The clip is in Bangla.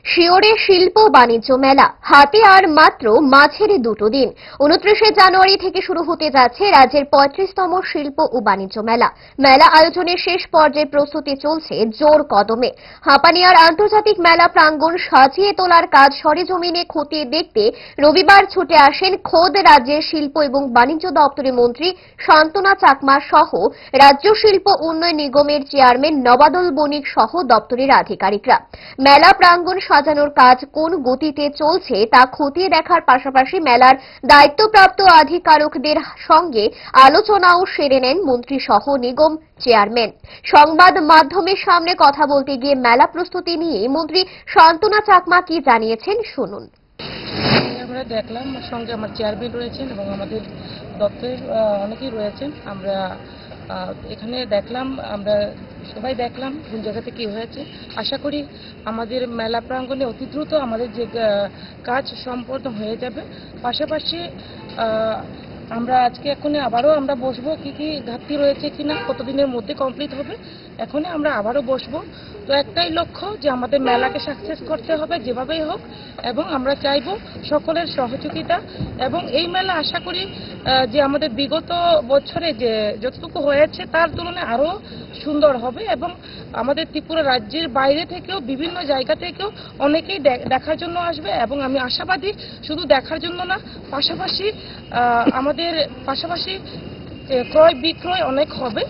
শিওরে শিল্প বাণিজ্য মেলা হাতে আর মাত্র মাঝের দুটো দিন। 29শে জানুয়ারি থেকে শুরু হতে যাচ্ছে রাজ্যের 35তম শিল্প ও বাণিজ্য মেলা। মেলা আয়োজনের শেষ পর্যায়ে প্রস্তুতি চলছে জোর কদমে। হাঁপানিয়ার আন্তর্জাতিক মেলা প্রাঙ্গণ সাজিয়ে তোলার কাজ সরেজমিনে খতিয়ে দেখতে রবিবার ছুটে আসেন খোদ রাজ্যের শিল্প এবং বাণিজ্য দপ্তরের মন্ত্রী শান্তনা চাকমা সহ রাজ্য শিল্প উন্নয়ন নিগমের চেয়ারম্যান নবাদল বণিক সহ দপ্তরের আধিকারিকরা। মেলা প্রাঙ্গণ সাজানোর কাজ কোন গতিতে চলছে তা খতিয়ে দেখার পাশাপাশি মেলার দায়িত্বপ্রাপ্ত আধিকারিকদের সঙ্গে আলোচনাও সেরে নেন মন্ত্রী সহ নিগম চেয়ারম্যান। সংবাদ মাধ্যমের সামনে কথা বলতে গিয়ে মেলা প্রস্তুতি নিয়ে মন্ত্রী শান্তনা চাকমা কি জানিয়েছেন শুনুন। আমরা দেখলাম সঙ্গে আমার চেয়ারম্যান রয়েছেন এবং আমাদের দপ্তরের অনেকেই রয়েছেন। আমরা এখানে দেখলাম, আমরা সবাই দেখলাম কোন জায়গাতে কি হয়েছে। আশা করি আমাদের মেলা প্রাঙ্গণে অতি দ্রুত আমাদের যে কাজ সম্পন্ন হয়ে যাবে। পাশাপাশি আমরা আজকে এখনই আবারও আমরা বসবো কি কি ঘাটতি রয়েছে কিনা, কতদিনের মধ্যে কমপ্লিট হবে, এখনই আমরা আবারও বসবো। তো একটাই লক্ষ্য যে আমাদের মেলাকে সাকসেস করতে হবে যেভাবেই হোক, এবং আমরা চাইবো সকলের সহযোগিতা। এবং এই মেলা আশা করি যে আমাদের বিগত বছরে যে যতটুকু হয়েছে তার তুলনায় আরও সুন্দর হবে, এবং আমাদের ত্রিপুরা রাজ্যের বাইরে থেকেও বিভিন্ন জায়গা থেকেও অনেকেই দেখার জন্য আসবে। এবং আমি আশাবাদী শুধু দেখার জন্য না, পাশাপাশি আমাদের ক্রয় বিক্রয় অনেক হবে।